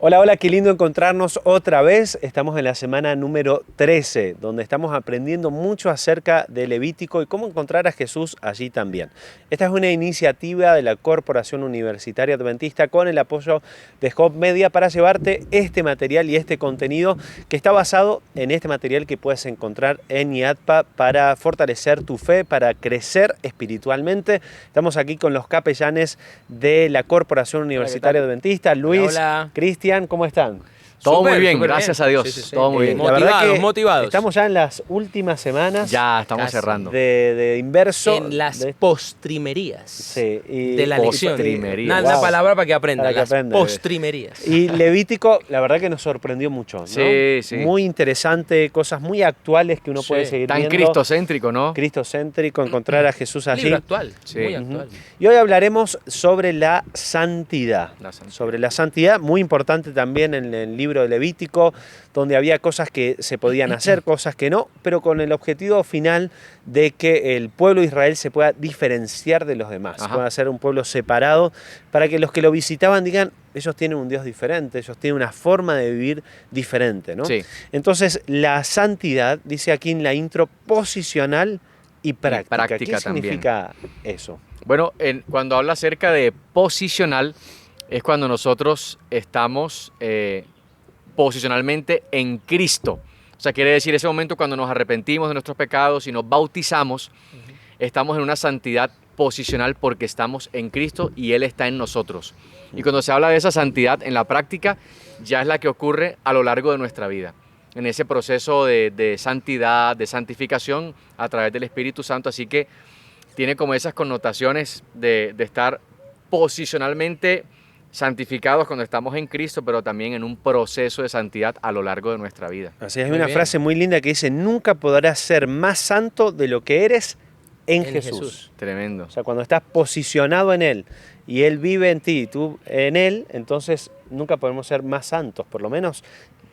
Hola, hola, qué lindo encontrarnos otra vez. Estamos en la semana número 13, donde estamos aprendiendo mucho acerca de Levítico y cómo encontrar a Jesús allí también. Esta es una iniciativa de la Corporación Universitaria Adventista con el apoyo de Hope Media para llevarte este material y este contenido que está basado en este material que puedes encontrar en IADPA para fortalecer tu fe, para crecer espiritualmente. Estamos aquí con los capellanes de la Corporación Universitaria Adventista, Luis, Hola. Cristian. ¿Cómo están? Todo muy bien, Súper gracias a Dios. Sí. Todo muy bien. La verdad que Motivados. estamos ya en las últimas semanas Ya estamos Casi. cerrando. de inverso. En las de- postrimerías sí, y- de la lección. Postrimerías. Una Wow. palabra para que aprendan. Para que Las aprendan. postrimerías. Y Levítico, la verdad que nos sorprendió mucho, ¿no? Sí, sí. Muy interesante, cosas muy actuales que uno Sí. puede seguir Tan viendo. cristocéntrico, ¿no? Cristocéntrico, encontrar a Jesús allí. Libro actual. Sí. Muy Ujú. actual. Y hoy hablaremos sobre la santidad. La santidad. Sobre la santidad, muy importante también en el libro de Levítico, donde había cosas que se podían hacer, cosas que no, pero con el objetivo final de que el pueblo de Israel se pueda diferenciar de los demás, Ajá. pueda ser un pueblo separado, para que los que lo visitaban digan, ellos tienen un Dios diferente, ellos tienen una forma de vivir diferente, ¿no? Sí. Entonces, la santidad, dice aquí en la intro, posicional y práctica. práctica ¿Qué también. significa eso? Bueno, cuando habla acerca de posicional, es cuando nosotros estamos posicionalmente en Cristo. O sea, quiere decir ese momento cuando nos arrepentimos de nuestros pecados y nos bautizamos, estamos en una santidad posicional porque estamos en Cristo y Él está en nosotros. Y cuando se habla de esa santidad en la práctica, ya es la que ocurre a lo largo de nuestra vida. En ese proceso de santidad, de santificación a través del Espíritu Santo. Así que tiene como esas connotaciones de estar posicionalmente santificados cuando estamos en Cristo, pero también en un proceso de santidad a lo largo de nuestra vida. Así es, hay Muy una bien. frase muy linda que dice, nunca podrás ser más santo de lo que eres en Jesús. Tremendo. O sea, cuando estás posicionado en Él y Él vive en ti y tú en Él, entonces nunca podemos ser más santos, por lo menos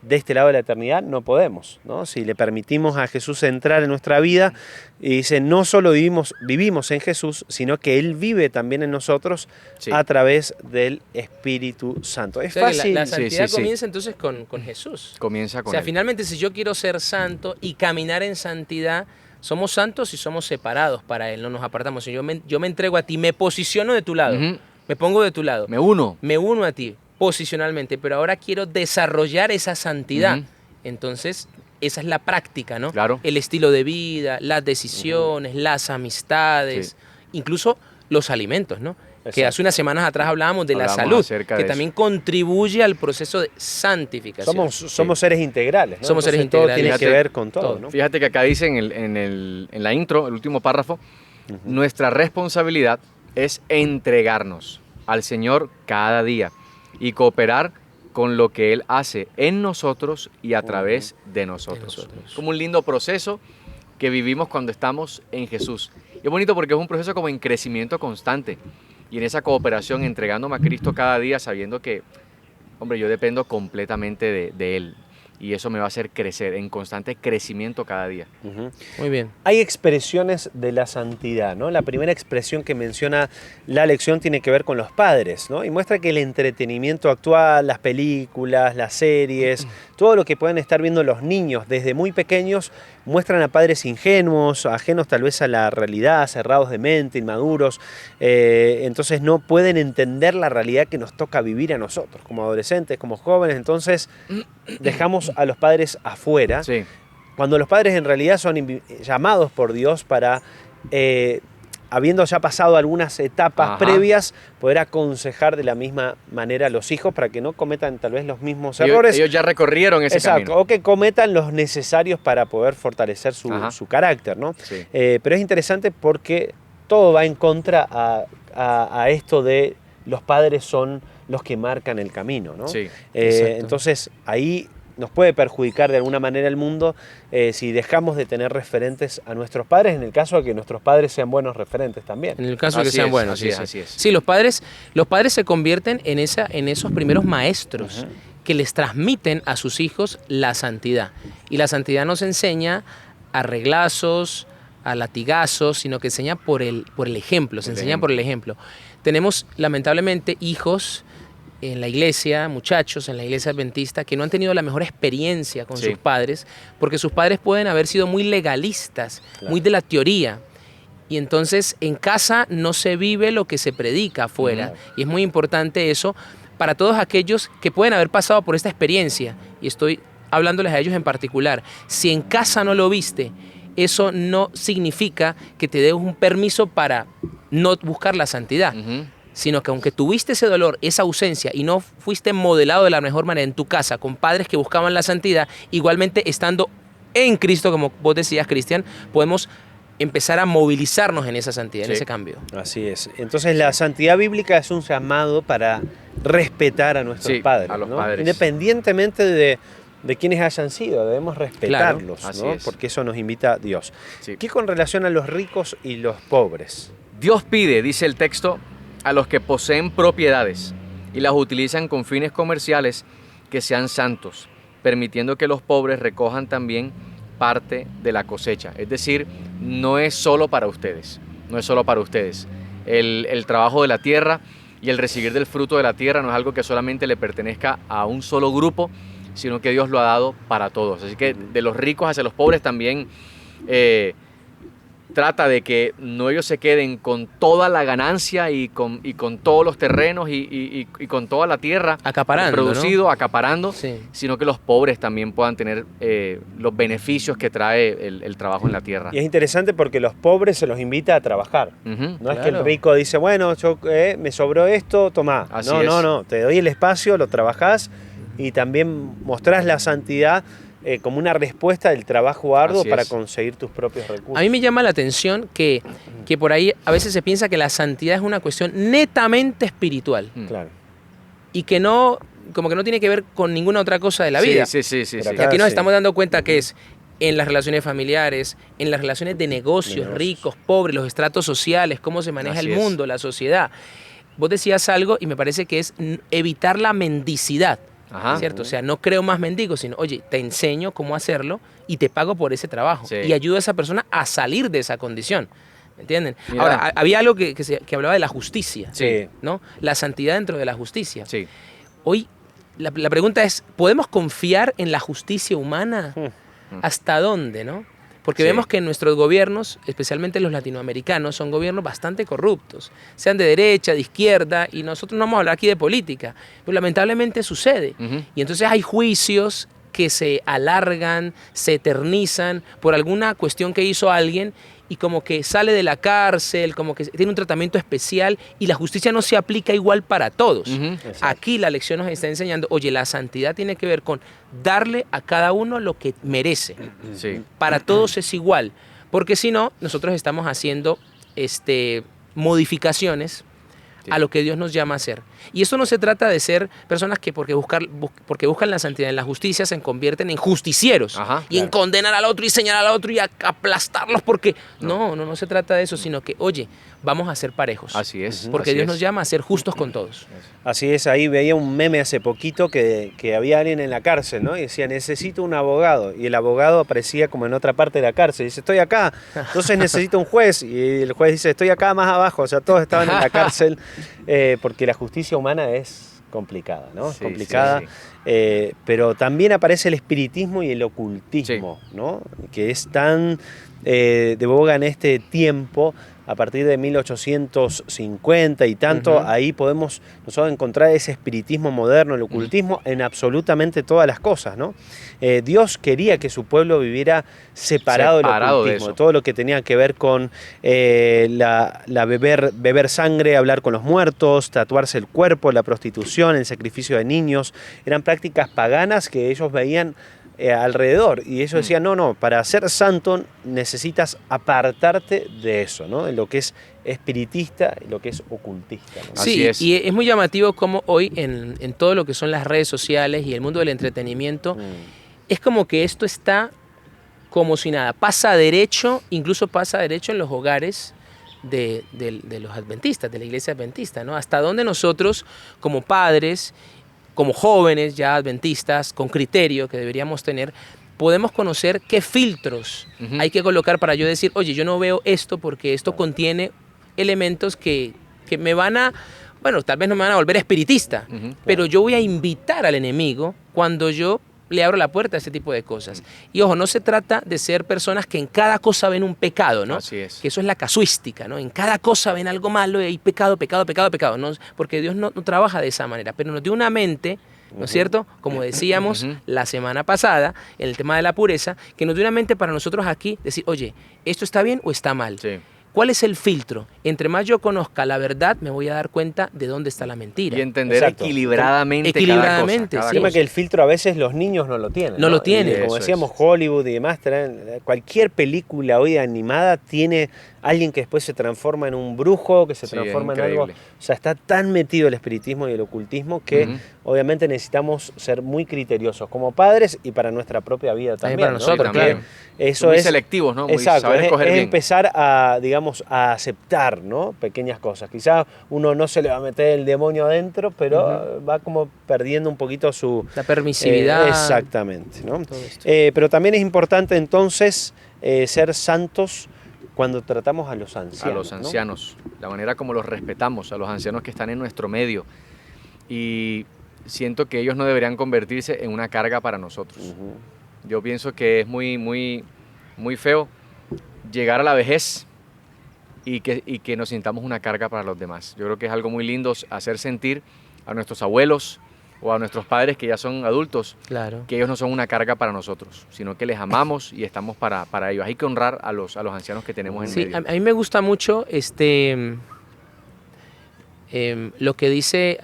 de este lado de la eternidad no podemos, ¿no? Si le permitimos a Jesús entrar en nuestra vida y dice, no solo vivimos en Jesús, sino que Él vive también en nosotros Sí. a través del Espíritu Santo. Es O sea, que fácil. la Sí, santidad sí, sí. comienza entonces con Jesús. Comienza O con sea, él. finalmente, si yo quiero ser santo y caminar en santidad, somos santos y somos separados para Él, no nos apartamos. Si yo me entrego a ti, me posiciono de tu lado, Ujú. me pongo de tu lado, Me uno. me uno a ti posicionalmente, pero ahora quiero desarrollar esa santidad. Ujú. Entonces, esa es la práctica, ¿no? Claro. El estilo de vida, las decisiones, las amistades, Sí. incluso los alimentos, ¿no? Que Exacto. hace unas semanas atrás hablábamos de la Hablábamos salud, acerca que de también contribuye al proceso de santificación. Somos seres integrales, ¿no? Somos seres Entonces, todo integrales. tiene que Fíjate, ver con todo, todo. ¿no? Fíjate que acá dice en la intro, el último párrafo, nuestra responsabilidad es entregarnos al Señor cada día y cooperar con lo que Él hace en nosotros y a través de nosotros. nosotros. Como un lindo proceso que vivimos cuando estamos en Jesús. Y es bonito porque es un proceso como en crecimiento constante y en esa cooperación entregándome a Cristo cada día sabiendo que, hombre, yo dependo completamente de Él y eso me va a hacer crecer en constante crecimiento cada día. Ujú. Muy bien. Hay expresiones de la santidad, ¿no? La primera expresión que menciona la lección tiene que ver con los padres, ¿no? Y muestra que el entretenimiento actual, las películas, las series, todo lo que pueden estar viendo los niños desde muy pequeños, muestran a padres ingenuos, ajenos tal vez a la realidad, cerrados de mente, inmaduros, entonces no pueden entender la realidad que nos toca vivir a nosotros, como adolescentes, como jóvenes, entonces dejamos a los padres afuera. Sí, Cuando los padres en realidad son llamados por Dios para, habiendo ya pasado algunas etapas Ajá. previas, poder aconsejar de la misma manera a los hijos para que no cometan tal vez los mismos ellos, errores. ellos ya recorrieron ese Exacto, camino. o que cometan los necesarios para poder fortalecer Ajá. su carácter, ¿no? Sí. Pero es interesante porque todo va en contra a esto de los padres son los que marcan el camino, ¿no? Sí, exacto. Entonces ahí nos puede perjudicar de alguna manera el mundo si dejamos de tener referentes a nuestros padres, en el caso de que nuestros padres sean buenos referentes también. En el caso de que Así sean es, buenos. así sí, es, sí. así es. Sí, los padres se convierten en esos primeros maestros que les transmiten a sus hijos la santidad. Y la santidad no se enseña a reglazos, a latigazos, sino que enseña por el ejemplo, se enseña por el ejemplo. Tenemos lamentablemente hijos en la iglesia, muchachos en la iglesia adventista, que no han tenido la mejor experiencia con Sí. sus padres, porque sus padres pueden haber sido muy legalistas, Claro. muy de la teoría. Y entonces en casa no se vive lo que se predica afuera. Claro. Y es muy importante eso para todos aquellos que pueden haber pasado por esta experiencia. Y estoy hablándoles a ellos en particular. Si en casa no lo viste, eso no significa que te des un permiso para no buscar la santidad. Ujú. Sino que aunque tuviste ese dolor, esa ausencia y no fuiste modelado de la mejor manera en tu casa con padres que buscaban la santidad, igualmente estando en Cristo, como vos decías, Cristian, podemos empezar a movilizarnos en esa santidad, en Sí. ese cambio. Así es. Entonces la santidad bíblica es un llamado para respetar a nuestros Sí, padres, a los ¿no? padres. Independientemente de quienes hayan sido, debemos respetarlos, Así ¿no? es. Porque eso nos invita Dios. Sí. ¿Qué con relación a los ricos y los pobres? Dios pide, dice el texto, a los que poseen propiedades y las utilizan con fines comerciales que sean santos, permitiendo que los pobres recojan también parte de la cosecha. Es decir, no es solo para ustedes, no es solo para ustedes. El trabajo de la tierra y el recibir del fruto de la tierra no es algo que solamente le pertenezca a un solo grupo, sino que Dios lo ha dado para todos. Así que de los ricos hacia los pobres también trata de que no ellos se queden con toda la ganancia y con todos los terrenos y con toda la tierra Acaparando, producido, acaparando, Sí. sino que los pobres también puedan tener los beneficios que trae el trabajo en la tierra. Y es interesante porque los pobres se los invita a trabajar. Ujú. No es que el Claro. rico dice, bueno, yo me sobró esto, tomá. Así No, es. no, te doy el espacio, lo trabajás y también mostrás la santidad como una respuesta del trabajo arduo Así para es. conseguir tus propios recursos. A mí me llama la atención que por ahí a veces se piensa que la santidad es una cuestión netamente espiritual Mm. Claro. y que no, como que no tiene que ver con ninguna otra cosa de la vida. Sí. Pero Y acá aquí nos sí. estamos dando cuenta que es en las relaciones familiares, en las relaciones de negocios, ricos, pobres, los estratos sociales, cómo se maneja Así el es. mundo, la sociedad. Vos decías algo y me parece que es evitar la mendicidad, Ajá. ¿cierto? O sea, no creo más mendigos, sino, oye, te enseño cómo hacerlo y te pago por ese trabajo. Sí. Y ayudo a esa persona a salir de esa condición. ¿Me entienden? Mira. Ahora, había algo que hablaba de la justicia, Sí. ¿no? La santidad dentro de la justicia. Sí. Hoy la pregunta es, ¿podemos confiar en la justicia humana? ¿Hasta dónde, no? Porque Sí. vemos que nuestros gobiernos, especialmente los latinoamericanos, son gobiernos bastante corruptos, sean de derecha, de izquierda, y nosotros no vamos a hablar aquí de política, pero lamentablemente sucede. Ujú. Y entonces hay juicios que se alargan, se eternizan por alguna cuestión que hizo alguien y como que sale de la cárcel, como que tiene un tratamiento especial y la justicia no se aplica igual para todos. Ujú. Exacto. Aquí la lección nos está enseñando, oye, la santidad tiene que ver con darle a cada uno lo que merece. Sí. Para todos es igual, porque si no, nosotros estamos haciendo modificaciones Sí. a lo que Dios nos llama a hacer. Y esto no se trata de ser personas que porque buscan la santidad en la justicia se convierten en justicieros Ajá, y en claro. condenar al otro y señalar al otro y aplastarlos porque no se trata de eso, sino que, oye, vamos a ser parejos. Así es. Porque así Dios es. nos llama a ser justos con todos. Así es, ahí veía un meme hace poquito que había alguien en la cárcel, ¿no? Y decía, necesito un abogado. Y el abogado aparecía como en otra parte de la cárcel. Y dice, estoy acá, entonces necesito un juez. Y el juez dice, estoy acá más abajo. O sea, todos estaban en la cárcel porque la justicia humana es complicada, ¿no? Es Sí, complicada. sí, Pero también aparece el espiritismo y el ocultismo, ¿no? Que es tan de boga en este tiempo. A partir de 1850 y tanto, Ujú. ahí podemos nosotros encontrar ese espiritismo moderno, el ocultismo, en absolutamente todas las cosas, ¿no? Dios quería que su pueblo viviera separado del Separado de ocultismo, eso. de todo lo que tenía que ver con la beber sangre, hablar con los muertos, tatuarse el cuerpo, la prostitución, el sacrificio de niños. Eran prácticas paganas que ellos veían alrededor y ellos decían, no, para ser santo necesitas apartarte de eso, ¿no? De lo que es espiritista y lo que es ocultista, ¿no? Así Sí, es. y es muy llamativo como hoy en todo lo que son las redes sociales y el mundo del entretenimiento, es como que esto está como si nada, pasa derecho, incluso pasa derecho en los hogares de los adventistas, de la iglesia adventista, ¿no? Hasta donde nosotros como padres, como jóvenes ya adventistas, con criterio que deberíamos tener, podemos conocer qué filtros Ujú. hay que colocar para yo decir, oye, yo no veo esto porque esto contiene elementos que me van a bueno, tal vez no me van a volver espiritista, Ujú. pero yo voy a invitar al enemigo cuando yo le abro la puerta a ese tipo de cosas. Y ojo, no se trata de ser personas que en cada cosa ven un pecado, ¿no? Así es. Que eso es la casuística, ¿no? En cada cosa ven algo malo y hay pecado, pecado, pecado, pecado. ¿No? Porque Dios no trabaja de esa manera, pero nos dio una mente, ¿no es cierto? Como decíamos Ujú. la semana pasada, en el tema de la pureza, que nos dio una mente para nosotros aquí decir, oye, ¿esto está bien o está mal? Sí. ¿Cuál es el filtro? Entre más yo conozca la verdad, me voy a dar cuenta de dónde está la mentira. Y entender Exacto. equilibradamente, Equilibradamente, cada sí. El tema cosa. que el filtro a veces los niños no lo tienen. No lo tienen. Y como Eso decíamos, Hollywood y demás, cualquier película hoy animada tiene alguien que después se transforma en un brujo, que se Sí, transforma es en algo. increíble. O sea, está tan metido el espiritismo y el ocultismo que Ujú. obviamente necesitamos ser muy criteriosos como padres y para nuestra propia vida También también. para ¿no? nosotros, Porque claro. eso Muy es selectivos, ¿no? Muy Exacto, saber escoger es bien. empezar a, digamos, a aceptar, ¿no? Pequeñas cosas. Quizás uno no se le va a meter el demonio adentro, pero va como perdiendo un poquito su... La permisividad. exactamente, ¿no? Todo esto. Pero también es importante entonces ser santos cuando tratamos a los ancianos. A los ¿no? ancianos, la manera como los respetamos, a los ancianos que están en nuestro medio. Y siento que ellos no deberían convertirse en una carga para nosotros. Ujú. Yo pienso que es muy feo llegar a la vejez y que nos sintamos una carga para los demás. Yo creo que es algo muy lindo hacer sentir a nuestros abuelos o a nuestros padres que ya son adultos, Claro. que ellos no son una carga para nosotros, sino que les amamos y estamos para ellos. Hay que honrar a los ancianos que tenemos en Sí, medio. a mí me gusta mucho lo que dice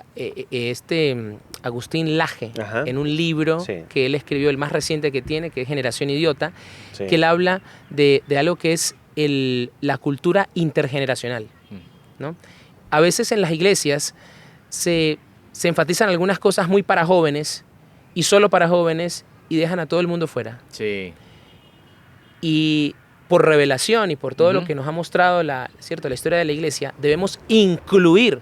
Agustín Laje Ajá. en un libro Sí. que él escribió, el más reciente que tiene, que es Generación Idiota, Sí. que él habla de algo que es la cultura intergeneracional, ¿no? A veces en las iglesias se enfatizan algunas cosas muy para jóvenes y solo para jóvenes y dejan a todo el mundo fuera. Sí, Y por revelación y por todo lo Ujú. que nos ha mostrado la historia de la iglesia, debemos incluir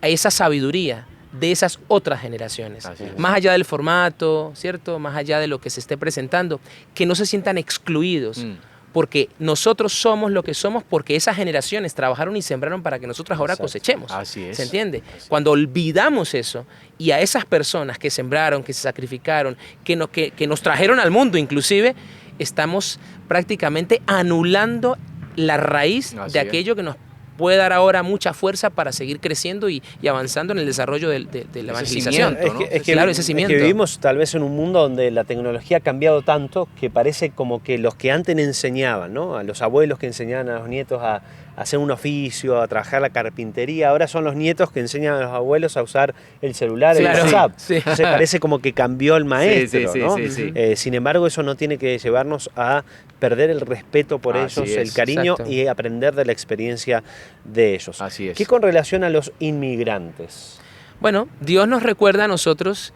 a esa sabiduría de esas otras generaciones. Así es. Más allá del formato, ¿cierto? Más allá de lo que se esté presentando, que no se sientan excluidos. Mm. Porque nosotros somos lo que somos porque esas generaciones trabajaron y sembraron para que nosotros ahora Exacto. cosechemos. Así es. ¿Se entiende? Así. Cuando olvidamos eso y a esas personas que sembraron, que se sacrificaron, que nos trajeron al mundo inclusive, estamos prácticamente anulando la raíz Así de es. aquello que nos puede dar ahora mucha fuerza para seguir creciendo y avanzando en el desarrollo de la evangelización. cimiento, ¿no? Claro, ese es cimiento. que vivimos tal vez en un mundo donde la tecnología ha cambiado tanto que parece como que los que antes enseñaban, ¿no? A los abuelos que enseñaban a los nietos a hacer un oficio, a trabajar la carpintería, ahora son los nietos que enseñan a los abuelos a usar el celular, Claro, el WhatsApp. sí. Entonces parece como que cambió el maestro, sí, ¿no? sí, sí. Sin embargo, eso no tiene que llevarnos a perder el respeto por Así ellos, es. el cariño Exacto. y aprender de la experiencia de ellos. Así es. ¿Qué con relación a los inmigrantes? Bueno, Dios nos recuerda a nosotros,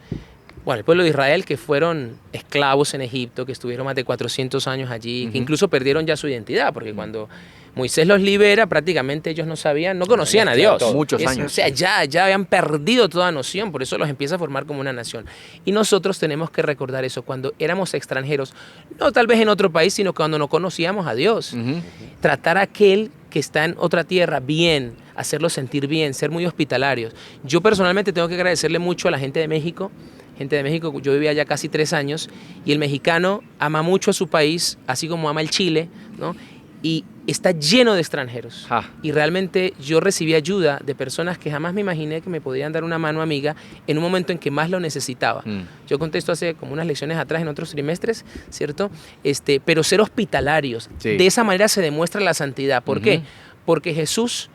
bueno, el pueblo de Israel, que fueron esclavos en Egipto, que estuvieron más de 400 años allí, que Ujú. incluso perdieron ya su identidad, porque cuando Moisés los libera, prácticamente ellos no sabían, no conocían a mezcla de Dios. todo. Muchos O años. sea, ya habían perdido toda noción, por eso los empieza a formar como una nación. Y nosotros tenemos que recordar eso, cuando éramos extranjeros, no tal vez en otro país, sino cuando no conocíamos a Dios. Ujú. Tratar a aquel que está en otra tierra bien, hacerlo sentir bien, ser muy hospitalarios. Yo personalmente tengo que agradecerle mucho a la gente de México. Gente de México, yo vivía allá casi 3 años y el mexicano ama mucho a su país, así como ama el Chile, ¿no? Y está lleno de extranjeros. Ja. Y realmente yo recibí ayuda de personas que jamás me imaginé que me podían dar una mano amiga en un momento en que más lo necesitaba. Mm. Yo contesto hace como unas lecciones atrás en otros trimestres, ¿cierto? Pero ser hospitalarios. Sí. De esa manera se demuestra la santidad. ¿Por qué? Ujú. Porque Jesús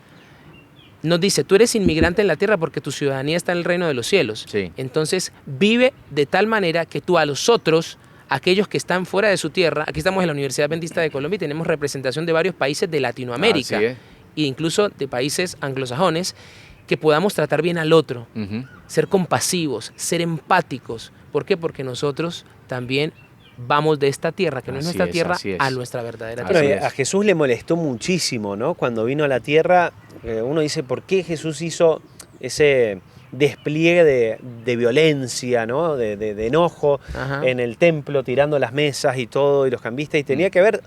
nos dice, tú eres inmigrante en la tierra porque tu ciudadanía está en el reino de los cielos. Sí. Entonces, vive de tal manera que tú a los otros, aquellos que están fuera de su tierra, aquí estamos en la Universidad Adventista de Colombia y tenemos representación de varios países de Latinoamérica Así es. e incluso de países anglosajones, que podamos tratar bien al otro, Ujú. ser compasivos, ser empáticos. ¿Por qué? Porque nosotros también vamos de esta tierra, que no es Así nuestra es, tierra, así es. a nuestra verdadera Así tierra. Pero es. a Jesús le molestó muchísimo, ¿no? Cuando vino a la tierra, uno dice, ¿por qué Jesús hizo ese despliegue de violencia, ¿no? De enojo Ajá. en el templo, tirando las mesas y todo, y los cambistas? Y tenía que ver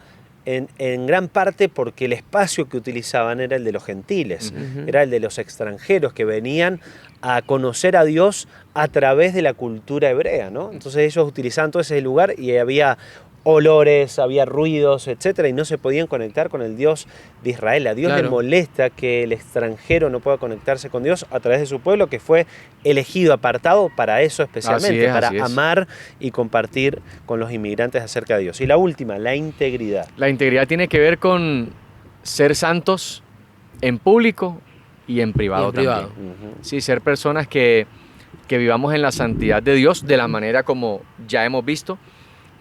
en gran parte porque el espacio que utilizaban era el de los gentiles, era el de los extranjeros que venían a conocer a Dios a través de la cultura hebrea, ¿no? Entonces ellos utilizaban todo ese lugar y había olores, había ruidos, etcétera, y no se podían conectar con el Dios de Israel. A Dios le molesta que el extranjero no pueda conectarse con Dios a través de su pueblo, que fue elegido, apartado para eso especialmente, para amar y compartir con los inmigrantes acerca de Dios. Y la última, la integridad. La integridad tiene que ver con ser santos en público y en privado, también. Sí, ser personas que vivamos en la santidad de Dios de la manera como ya hemos visto,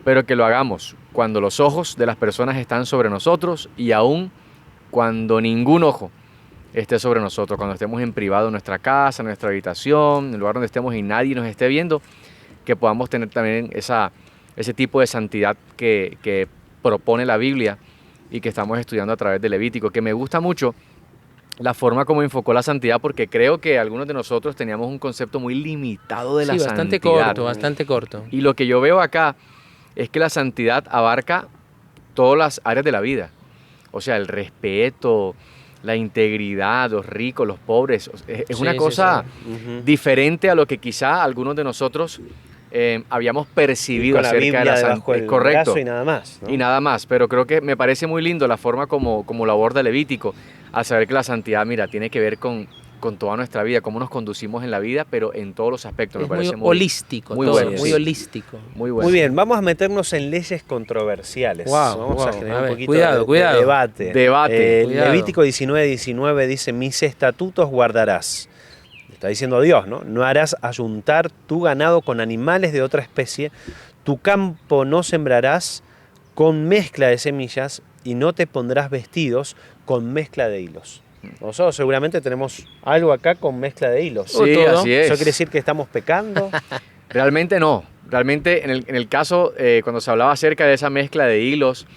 pero que lo hagamos cuando los ojos de las personas están sobre nosotros y aún cuando ningún ojo esté sobre nosotros, cuando estemos en privado en nuestra casa, en nuestra habitación, en el lugar donde estemos y nadie nos esté viendo, que podamos tener también ese tipo de santidad que propone la Biblia y que estamos estudiando a través de Levítico, que me gusta mucho la forma como enfocó la santidad, porque creo que algunos de nosotros teníamos un concepto muy limitado de la santidad. Bastante corto. Y lo que yo veo acá es que la santidad abarca todas las áreas de la vida. O sea, el respeto, la integridad, los ricos, los pobres. Es una cosa diferente a lo que quizá algunos de nosotros habíamos percibido acerca de la santidad. Correcto. Y nada más, ¿no? Y nada más. Pero creo que me parece muy lindo la forma como lo aborda Levítico, al saber que la santidad, mira, tiene que ver con toda nuestra vida, cómo nos conducimos en la vida, pero en todos los aspectos. Es me parece muy holístico, muy bueno, muy holístico. Muy bueno. Muy bien, vamos a meternos en leyes controversiales. Vamos a generar un poquito de debate. Levítico 19:19 dice: mis estatutos guardarás. Está diciendo Dios, ¿no? No harás ayuntar tu ganado con animales de otra especie, tu campo no sembrarás con mezcla de semillas y no te pondrás vestidos con mezcla de hilos. Nosotros seguramente tenemos algo acá con mezcla de hilos. Sí, así es. ¿Eso quiere decir que estamos pecando? Realmente no. Realmente en el caso, cuando se hablaba acerca de esa mezcla de hilos,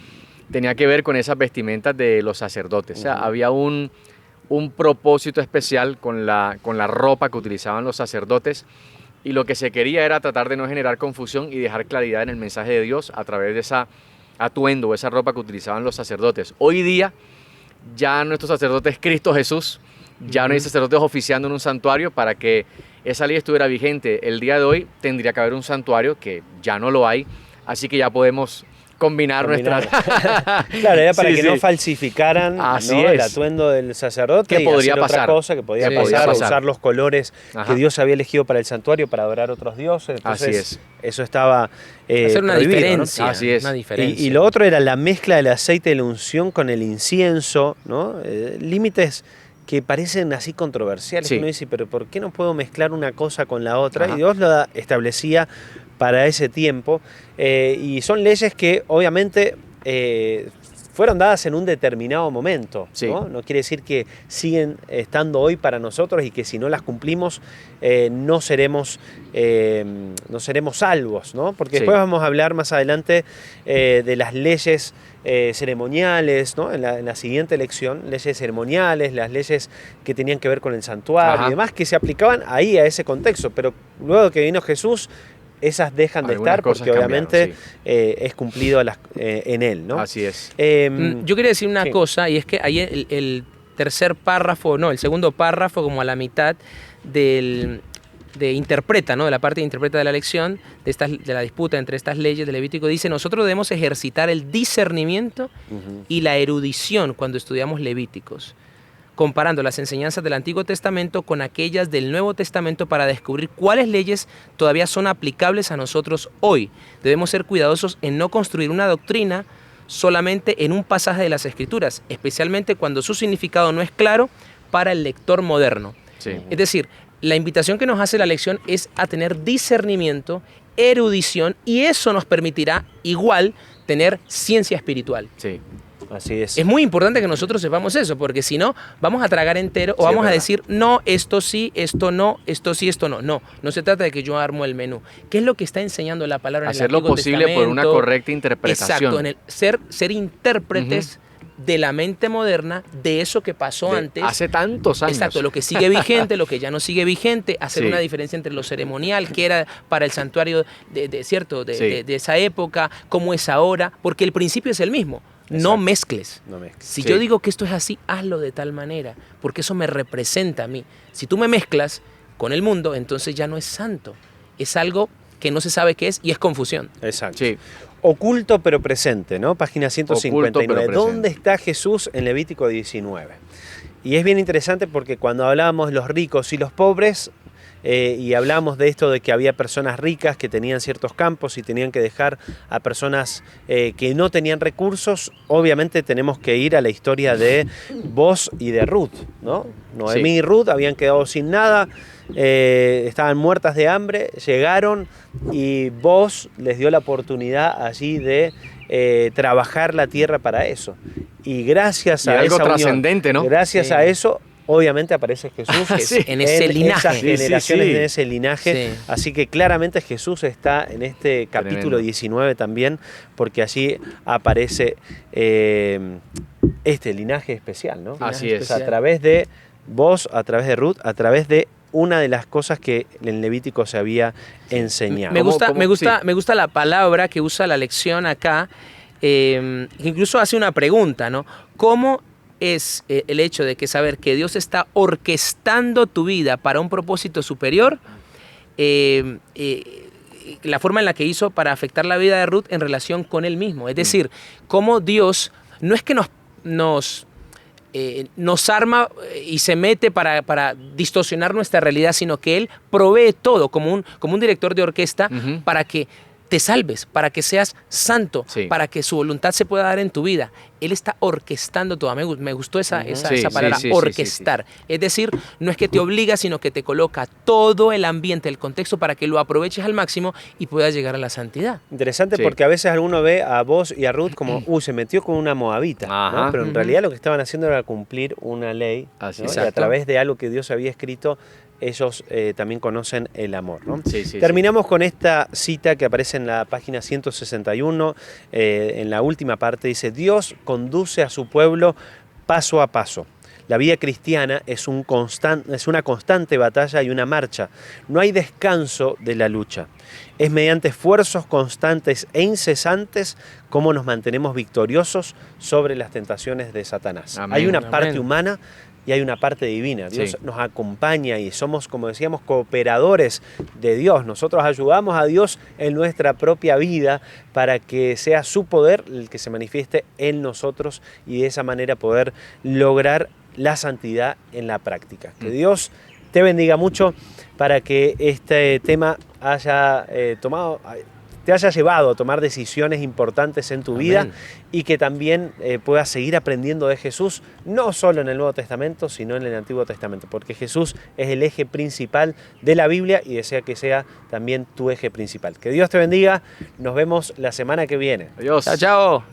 tenía que ver con esas vestimentas de los sacerdotes. O sea, había un propósito especial con la ropa que utilizaban los sacerdotes, y lo que se quería era tratar de no generar confusión y dejar claridad en el mensaje de Dios a través de esa atuendo, esa ropa que utilizaban los sacerdotes. Hoy día ya nuestro sacerdote es Cristo Jesús, ya no hay sacerdotes oficiando en un santuario. Para que esa ley estuviera vigente el día de hoy, tendría que haber un santuario, que ya no lo hay, así que ya podemos combinar. Nuestra... Claro, era para que no falsificaran, ¿no? El atuendo del sacerdote, que podría pasar. Otra cosa que podía pasar, usar los colores que Dios había elegido para el santuario para adorar a otros dioses. Entonces, así es. Eso estaba hacer una prohibido, diferencia, ¿no? Así es. Una diferencia. Y lo otro era la mezcla del aceite de la unción con el incienso, ¿no? Límites que parecen así controversiales. Uno dice, pero ¿por qué no puedo mezclar una cosa con la otra? Y Dios lo establecía para ese tiempo, y son leyes que obviamente fueron dadas en un determinado momento, ¿no? No quiere decir que siguen estando hoy para nosotros y que si no las cumplimos no seremos salvos, ¿no? Porque después vamos a hablar más adelante de las leyes ceremoniales, ¿no? En la siguiente lección, leyes ceremoniales, las leyes que tenían que ver con el santuario y demás, que se aplicaban ahí a ese contexto, pero luego que vino Jesús, esas dejan de estar porque obviamente es cumplido en él, ¿no? Así es. Yo quería decir una cosa, y es que ahí el tercer párrafo, no, el segundo párrafo, como a la mitad de interpreta, ¿no? De la parte de interpreta de la lección, de la disputa entre estas leyes de Levítico, dice: nosotros debemos ejercitar el discernimiento y la erudición cuando estudiamos Levíticos, comparando las enseñanzas del Antiguo Testamento con aquellas del Nuevo Testamento para descubrir cuáles leyes todavía son aplicables a nosotros hoy. Debemos ser cuidadosos en no construir una doctrina solamente en un pasaje de las Escrituras, especialmente cuando su significado no es claro para el lector moderno. Es decir, la invitación que nos hace la lección es a tener discernimiento, erudición, y eso nos permitirá igual tener ciencia espiritual. Así es. Es muy importante que nosotros sepamos eso, porque si no, vamos a tragar entero o vamos a decir, no, esto sí, esto no, esto sí, esto no. No se trata de que yo armo el menú. ¿Qué es lo que está enseñando la palabra en el Antiguo Testamento? Hacer lo posible por una correcta interpretación. Exacto, en el ser intérpretes de la mente moderna de eso que pasó antes. Hace tantos años. Exacto, lo que sigue vigente, lo que ya no sigue vigente, hacer una diferencia entre lo ceremonial, que era para el santuario de esa época, cómo es ahora, porque el principio es el mismo. No Exacto. mezcles. No mezcles. Si Sí. yo digo que esto es así, hazlo de tal manera, porque eso me representa a mí. Si tú me mezclas con el mundo, entonces ya no es santo. Es algo que no se sabe qué es y es confusión. Exacto. Sí. Oculto pero presente, ¿no? Página 159. Oculto, pero presente. ¿Dónde está Jesús en Levítico 19? Y es bien interesante porque cuando hablábamos de los ricos y los pobres, y hablamos de esto de que había personas ricas que tenían ciertos campos y tenían que dejar a personas que no tenían recursos, obviamente tenemos que ir a la historia de Boz y de Ruth, ¿no? Noemí Sí. y Ruth habían quedado sin nada, estaban muertas de hambre, llegaron y Boz les dio la oportunidad allí de trabajar la tierra para eso. Y gracias Y a algo esa unión, trascendente, ¿no? gracias Sí. a eso, obviamente aparece Jesús Sí. En ese linaje. esas Sí, sí, generaciones, sí. en ese linaje. Sí. Así que claramente Jesús está en este capítulo Tremendo. 19 también, porque allí aparece este linaje especial, ¿no? Así Linaje es. A través de vos, a través de Ruth, a través de una de las cosas que en Levítico se había enseñado. Me gusta, ¿Cómo? me gusta, Sí. me gusta la palabra que usa la lección acá, que incluso hace una pregunta, ¿no? ¿Cómo es el hecho de que saber que Dios está orquestando tu vida para un propósito superior? La forma en la que hizo para afectar la vida de Ruth en relación con él mismo. Es decir, cómo Dios no es que nos arma y se mete para distorsionar nuestra realidad, sino que Él provee todo como un director de orquesta Ujú. para que te salves, para que seas santo, Sí. para que su voluntad se pueda dar en tu vida. Él está orquestando todo. Me gustó esa Sí, palabra, sí, sí, sí, orquestar. Es decir, no es que te obliga, sino que te coloca todo el ambiente, el contexto para que lo aproveches al máximo y puedas llegar a la santidad. Interesante Sí. porque a veces alguno ve a Boz y a Ruth como, se metió con una moabita, ¿no? Ajá. Pero en Ujú. realidad lo que estaban haciendo era cumplir una ley, Así ¿no? es. Y a través de algo que Dios había escrito, ellos también conocen el amor, ¿no? Sí, sí, Terminamos con esta cita que aparece en la página 161, en la última parte, dice, Dios conduce a su pueblo paso a paso. La vida cristiana es una constante batalla y una marcha. No hay descanso de la lucha. Es mediante esfuerzos constantes e incesantes como nos mantenemos victoriosos sobre las tentaciones de Satanás. Amén. Hay una Amén. parte humana y hay una parte divina. Dios Sí. nos acompaña y somos, como decíamos, cooperadores de Dios. Nosotros ayudamos a Dios en nuestra propia vida para que sea su poder el que se manifieste en nosotros y de esa manera poder lograr la santidad en la práctica. Que Dios te bendiga mucho para que este tema te haya llevado a tomar decisiones importantes en tu vida Amén. y que también puedas seguir aprendiendo de Jesús, no solo en el Nuevo Testamento, sino en el Antiguo Testamento, porque Jesús es el eje principal de la Biblia y desea que sea también tu eje principal. Que Dios te bendiga, nos vemos la semana que viene. Adiós. Chao, chao.